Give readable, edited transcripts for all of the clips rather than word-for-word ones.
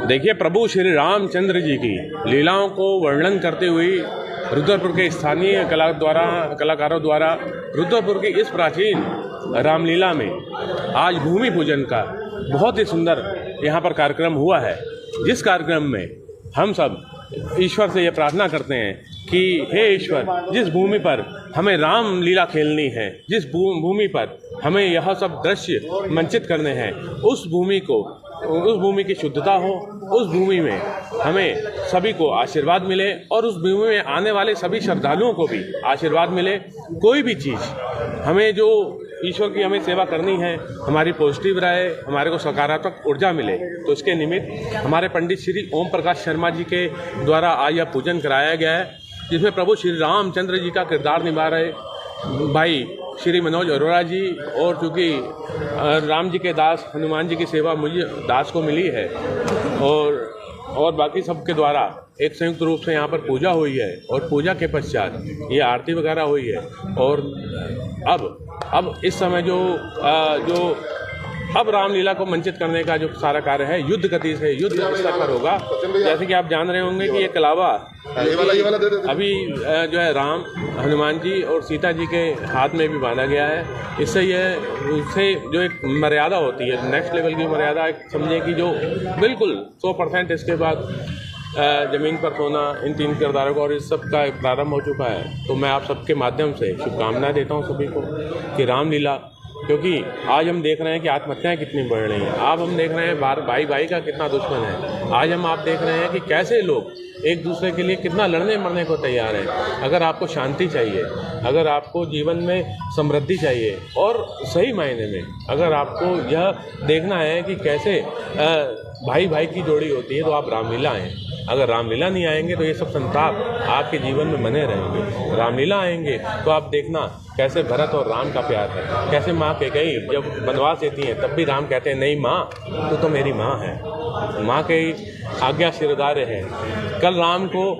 देखिए, प्रभु श्री रामचंद्र जी की लीलाओं को वर्णन करते हुए रुद्रपुर के स्थानीय कलाकारों द्वारा रुद्रपुर की इस प्राचीन रामलीला में आज भूमि पूजन का बहुत ही सुंदर यहाँ पर कार्यक्रम हुआ है। जिस कार्यक्रम में हम सब ईश्वर से ये प्रार्थना करते हैं कि हे ईश्वर, जिस भूमि पर हमें राम लीला खेलनी है, जिस भूमि पर हमें यह सब दृश्य मंचित करने हैं, उस भूमि की शुद्धता हो, उस भूमि में हमें सभी को आशीर्वाद मिले और उस भूमि में आने वाले सभी श्रद्धालुओं को भी आशीर्वाद मिले। कोई भी चीज़ हमें जो ईश्वर की हमें सेवा करनी है, हमारी पॉजिटिव रहे, हमारे को सकारात्मक ऊर्जा मिले, तो इसके निमित्त हमारे पंडित श्री ओम प्रकाश शर्मा जी के द्वारा आज यह पूजन कराया गया है, जिसमें प्रभु श्री रामचंद्र जी का किरदार निभा रहे भाई श्री मनोज अरोड़ा जी, और चूँकि राम जी के दास हनुमान जी की सेवा मुझे दास को मिली है और बाकी सबके द्वारा एक संयुक्त रूप से यहाँ पर पूजा हुई है और पूजा के पश्चात ये आरती वगैरह हुई है। और अब इस समय जो अब रामलीला को मंचित करने का जो सारा कार्य है युद्ध गति से युद्ध स्तर पर होगा। जैसे कि आप जान रहे होंगे कि ये कलावा अभी जो है राम हनुमान जी और सीता जी के हाथ में भी बांधा गया है। उससे जो एक मर्यादा होती है, नेक्स्ट लेवल की मर्यादा, समझे कि जो बिल्कुल 100% इसके बाद ज़मीन पर सोना इन 3 किरदारों का और इस सब का प्रारंभ हो चुका है। तो मैं आप सबके माध्यम से शुभकामनाएं देता हूं सभी को कि रामलीला, क्योंकि आज हम देख रहे हैं कि आत्महत्याएं कितनी बढ़ रही हैं। अब हम देख रहे हैं भाई भाई का कितना दुश्मन है। आज आप देख रहे हैं कि कैसे लोग एक दूसरे के लिए कितना लड़ने मरने को तैयार हैं। अगर आपको शांति चाहिए, अगर आपको जीवन में समृद्धि चाहिए और सही मायने में अगर आपको यह देखना है कि कैसे भाई भाई की जोड़ी होती है, तो आप रामलीला आएँ। अगर रामलीला नहीं आएंगे तो ये सब संताप आपके जीवन में बने रहेंगे। रामलीला आएंगे तो आप देखना कैसे भरत और राम का प्यार है, कैसे माँ कैकेयी जब वनवास देती हैं तब भी राम कहते हैं नहीं माँ, तू तो मेरी माँ है, माँ की आज्ञा शिरदार्य है। कल राम को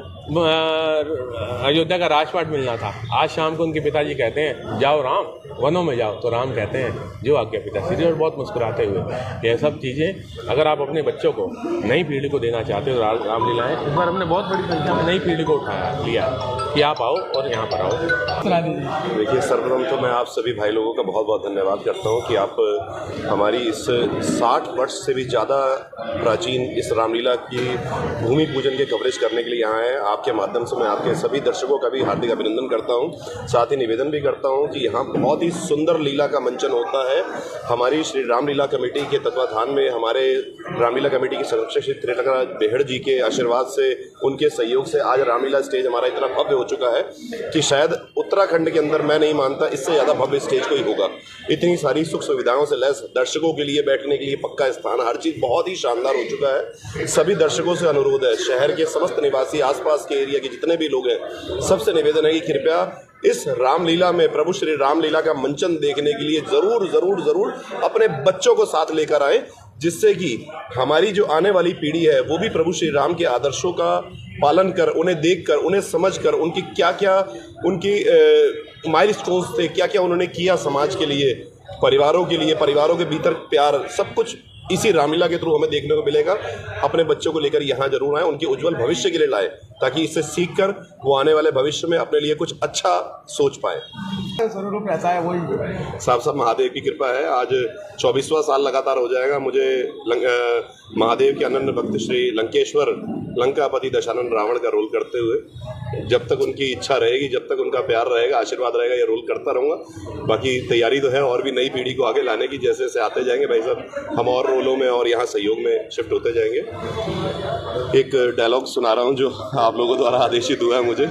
अयोध्या का राजपाट मिलना था, आज शाम को उनके पिताजी कहते हैं जाओ राम वनों में जाओ, तो राम कहते हैं जो आज्ञा पिताश्री, और बहुत मुस्कुराते हुए। ये सब चीज़ें अगर आप अपने बच्चों को नई पीढ़ी को देना चाहते हो, रामलीलाएँ इस बार हमने बहुत बड़ी संख्या में नई पीढ़ी को लिया कि आप आओ और यहाँ पर आओ। देखिए, सर्वप्रथम तो मैं आप सभी भाई लोगों का बहुत बहुत धन्यवाद करता हूँ कि आप हमारी इस 60 वर्ष से भी ज़्यादा प्राचीन इस रामलीला की भूमि पूजन के कवरेज करने के लिए यहाँ आए। आपके माध्यम से मैं आपके सभी दर्शकों का भी हार्दिक अभिनंदन करता हूँ। साथ ही निवेदन भी करता हूँ कि यहाँ बहुत ही सुंदर लीला का मंचन होता है। हमारी श्री रामलीला कमेटी के तत्वाधान में हमारे रामलीला कमेटी के संरक्षक श्री त्रिलोकराज बेहड़ जी के आशीर्वाद से, उनके सहयोग से आज रामलीला स्टेज हमारा इतना भव्य हो चुका है कि शायद उत्तराखंड के अंदर मैं नहीं मानता इससे ज़्यादा भव्य स्टेज कोई होगा। इतनी सारी सुख सुविधाओं से लैस, दर्शकों के लिए बैठने के लिए पक्का स्थान, हर चीज़ बहुत ही शानदार हो चुका है। सभी दर्शकों से अनुरोध है, शहर के समस्त निवासी, आसपास के एरिया के जितने भी लोग हैं, सबसे निवेदन है कि कृपया इस रामलीला में प्रभु श्री रामलीला का मंचन देखने के लिए जरूर अपने बच्चों को साथ लेकर आए, जिससे कि हमारी जो आने वाली पीढ़ी है वो भी प्रभु श्री राम के आदर्शों का पालन कर, उन्हें देखकर, उन्हें समझकर, उनकी क्या उनकी माइलस्टोन्स थे, क्या उन्होंने किया समाज के लिए, परिवारों के लिए, परिवारों के भीतर प्यार, सब कुछ इसी रामलीला के थ्रू हमें देखने को मिलेगा। अपने बच्चों को लेकर यहाँ जरूर आए, उनके उज्जवल भविष्य के लिए लाए, ताकि इससे सीखकर वो आने वाले भविष्य में अपने लिए कुछ अच्छा सोच पाए। स्वरूप रहता है वही साहब महादेव की कृपा है। आज 24वां साल लगातार हो जाएगा मुझे महादेव के अनन्य भक्त श्री लंकेश्वर लंकापति दशानन रावण का रोल करते हुए। जब तक उनकी इच्छा रहेगी, जब तक उनका प्यार रहेगा, आशीर्वाद रहेगा, ये रोल करता रहूँगा। बाकी तैयारी तो है और भी नई पीढ़ी को आगे लाने की, जैसे जैसे आते जाएंगे भाई साहब हम और रोलों में और यहाँ सहयोग में शिफ्ट होते जाएंगे। एक डायलॉग सुना रहा हूँ जो आप लोगों द्वारा आदेशित हुआ है मुझे।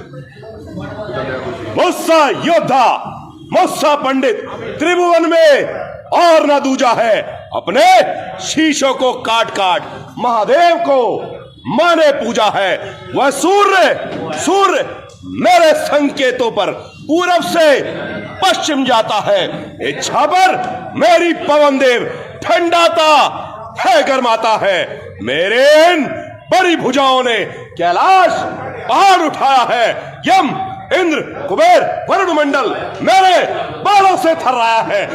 मुस्सा योद्धा, मुस्सा पंडित, त्रिभुवन में और न दूजा है, अपने शीशों को काट काट महादेव को माने पूजा है। वह सूर्य मेरे संकेतों पर पूरब से पश्चिम जाता है, इच्छा पर मेरी पवन देव ठंडाता है गरमाता है। मेरे इन बड़ी भुजाओं ने कैलाश पहाड़ उठाया है, यम इंद्र कुबेर वरुण मंडल मेरे बालों से थर्राया है।